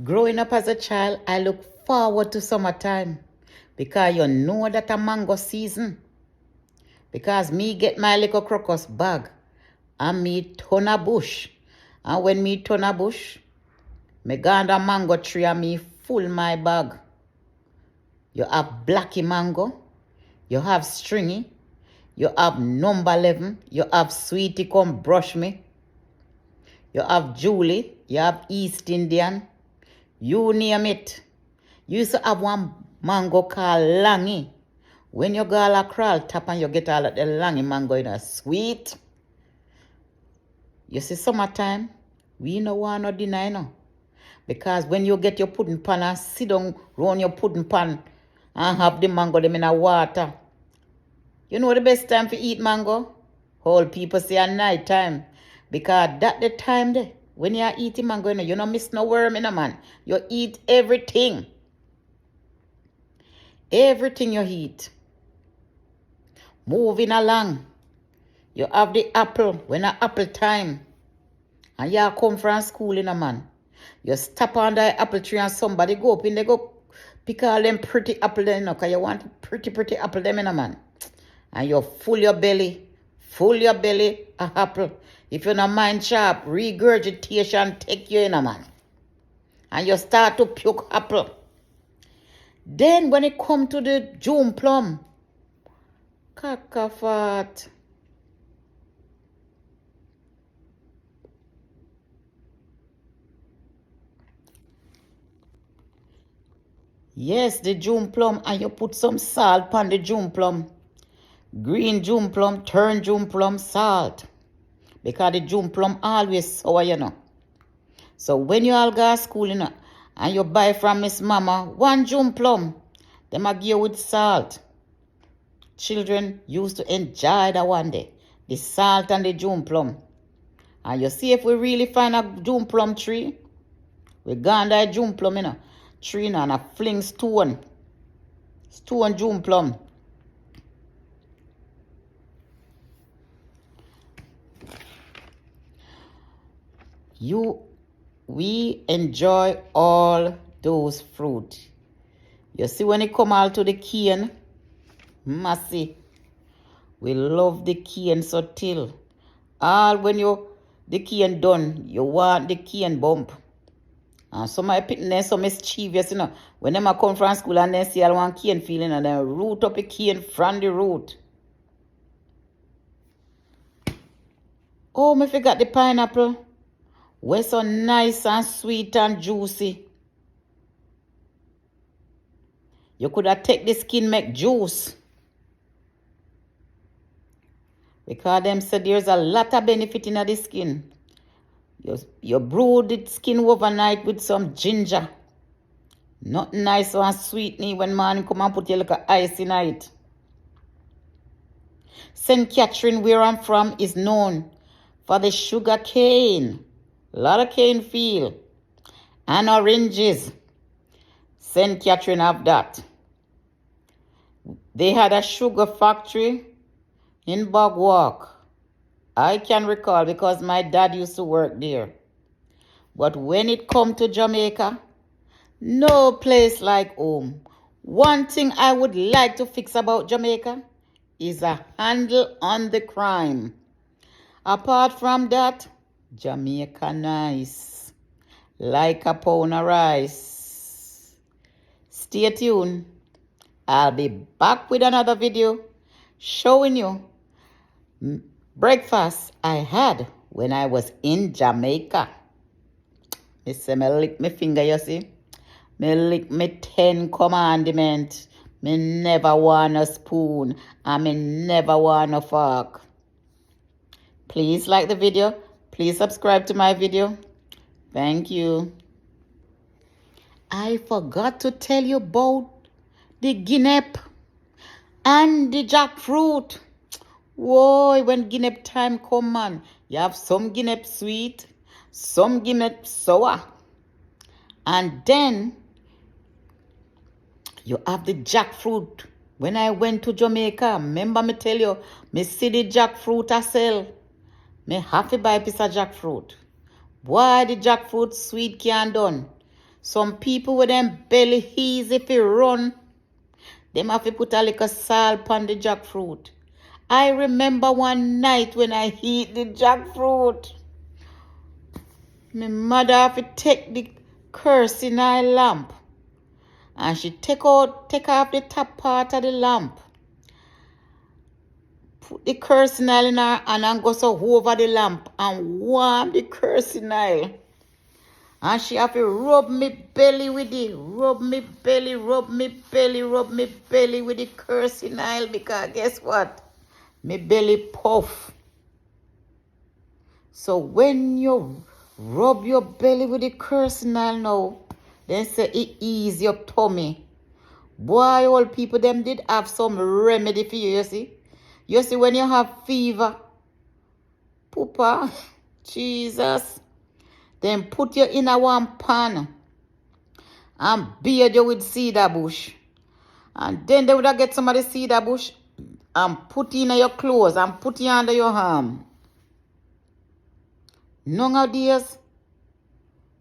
Growing up as a child, I look forward to summertime because you know that a mango season. Because me get my little crocus bag and me turn a bush. And when me turn a bush, me go under mango tree and me full my bag. You have blacky mango, you have stringy, you have number 11, you have sweetie come brush me, you have Julie, you have East Indian, you name it. You used to have one mango called Langy. When you go all a crawl tap and you get all of the Langy mango in a sweet. You see summertime, we no want no deny no. Because when you get your pudding pan and sit down round your pudding pan and have the mango them in a water. You know the best time to eat mango? All people say at night time. Because that the time there, when you are eating mango, you don't miss no worm in a man. You eat everything. Everything you eat. Moving along. You have the apple when a apple time. And you come from school in a man. You stop on the apple tree and somebody go up and they go pick all them pretty apple there, because you want pretty apple them in a man. And you full your belly a apple. If you're not mind sharp, regurgitation take you in a man. And you start to puke apple. Then when it come to the June plum, kakafat. Yes, the June plum, and you put some salt on the June plum. Green June plum, turn June plum, salt. Because the June plum always sour, you know. So when you all go to school, you know, and you buy from Miss Mama, one June plum, they might give you with salt. Children used to enjoy that one day. The salt and the June plum. And you see if we really find a June plum tree, we go under a June plum, you know, tree, you know, and a fling stone. Stone June plum. We enjoy all those fruit. You see when it come all to the cane, massy. We love the cane so till. All when the cane done, you want the cane bump. And some of the them so mischievous, you know. When them come from school and they see all one cane feeling and then root up a cane from the root. Oh, me forgot the pineapple. We're so nice and sweet and juicy. You could have take the skin make juice. Because them said there's a lot of benefit in the skin. You brew the skin overnight with some ginger. Not nice and sweet when man come and put your little ice in it. St. Catherine, where I'm from, is known for the sugar cane. A lot of cane field. And oranges. St. Catherine have that. They had a sugar factory in Bogwalk. I can recall because my dad used to work there. But when it come to Jamaica, no place like home. One thing I would like to fix about Jamaica is a handle on the crime. Apart from that, Jamaica nice. Like a pound of rice. Stay tuned. I'll be back with another video showing you breakfast I had when I was in Jamaica. Me say me lick my finger, you see? Me lick my 10 commandments. Me never want a spoon and me never want a fork. Please like the video. Please subscribe to my video. Thank you. I forgot to tell you about the guinep and the jackfruit. Whoa, when guinep time come, man, you have some guinep sweet, some guinep sour. And then you have the jackfruit. When I went to Jamaica, remember me tell you, me see the jackfruit I sell. Me have to buy a piece of jackfruit. Why the jackfruit sweet can done? Some people with them belly easy if you run, them have to put a little salt on the jackfruit. I remember one night when I eat the jackfruit. My mother have to take the kerosene lamp and she take off the top part of the lamp. Put the kerosene in her hand and go so over the lamp and warm the kerosene. And she have to rub me belly with it. Rub me belly with the kerosene because guess what? Me belly puff. So when you rub your belly with the kerosene now, then say it ease your tummy. Boy, old people them did have some remedy for you, you see. You see when you have fever, poopa, Jesus, then put you in a one pan and beard you with cedar bush. And then they would have get some of the cedar bush and put in your clothes and put it under your arm. Nowadays,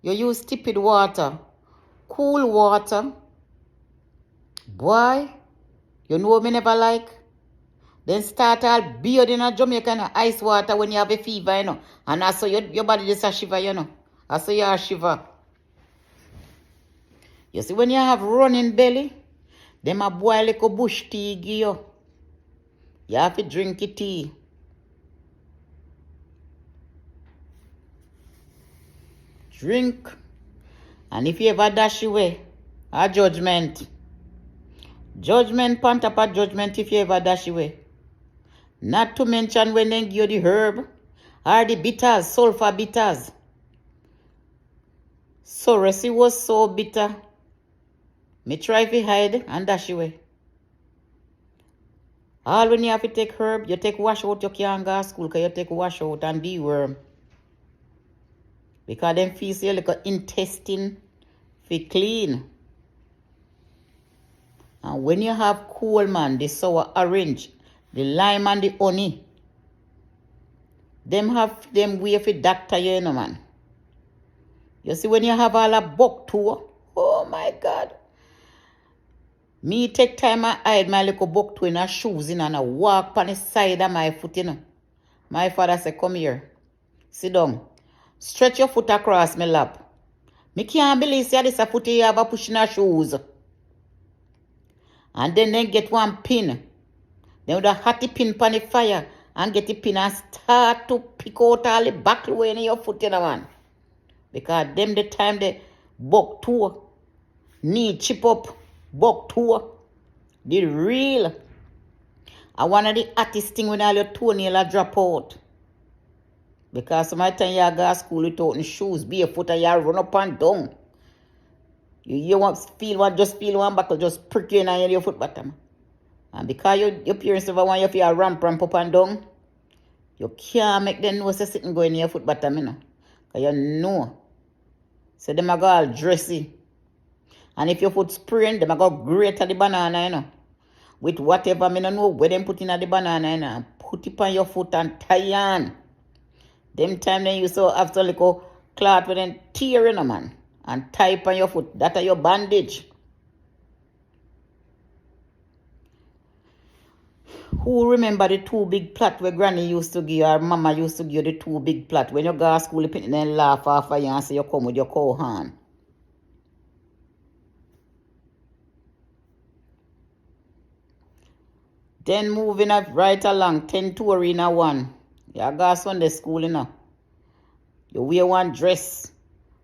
you use tepid water, cool water. Boy, you know me never like. Then start all beard in a Jamaican ice water when you have a fever, you know. And also your body just a shiver, you know. Also you a shiver. You see when you have running belly, them a boil like a bush tea give you. You have to drink your tea. Drink. And if you ever dash away, a judgment. Judgment, pan top of judgment if you ever dash away. Not to mention when they give you the herb or the bitters, sulfur bitters. So Resi was so bitter. Me try to hide and dash away. All when you have to take herb, you take wash out, you can't go to school because you take wash out and deworm. Because them feel your little intestine feel clean. And when you have cool man, the sour orange, the lime and the honey, them have them way for doctor you know man. You see when you have all a buck too, oh my God. Me take time I hide my little buck too in her shoes in and I walk on the side of my foot, you know. My father said, come here. Sit down. Stretch your foot across my lap. Me can't believe see this a foot you have a push in her shoes. And then get one pin. Then with a hotty pin pan the fire and get the pin and start to pick out all the back way in your foot, you know, man. Because them the time they buck two, knee chip up, buck two, the real. And one of the hottest thing when all your toenail drop out. Because some time you go to school without shoes, barefoot and you run up and down. You want feel one buckle just prick you in your foot bottom. And because your parents never want you to ramp up and down, you can't make them know say sitting going in your foot bottom, you know. Because you know. So them a go all dressy. And if your foot sprained, them a go grate at the banana, you know. With whatever, I don't know where them put in at the banana, you know. And put it on your foot and tie on. Them time then you so after like a cloth with them tear, you know, man. And tie it on your foot. That are your bandage. Who remember the two big plot where granny used to give or mama used to give you the two big plot? When you go to school, you put and laugh off of you and say you come with your cow hand. Then moving up right along, 10 tour in a one. You go to Sunday school, you know. You wear one dress.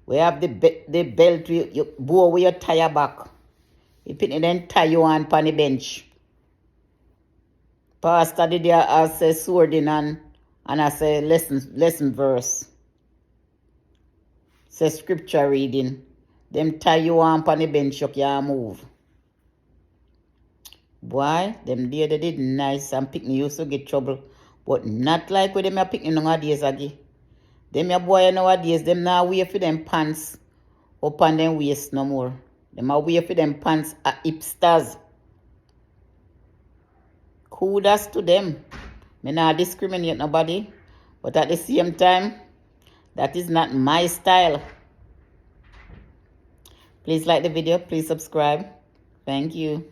We have the belt, you bow with your tie back. You put it and tie you on the bench. Pastor did there I say sword in and I say lesson verse. Say scripture reading. Them tie you on the bench, you can't move. Boy, them there they did nice and picnic used to get trouble. But not like with them a picnic nowadays again. Them your boy nowadays, them now wear for them pants up on them waist no more. Them a wear for them pants at hipsters. Kudos to them. Me not discriminate nobody. But at the same time, that is not my style. Please like the video. Please subscribe. Thank you.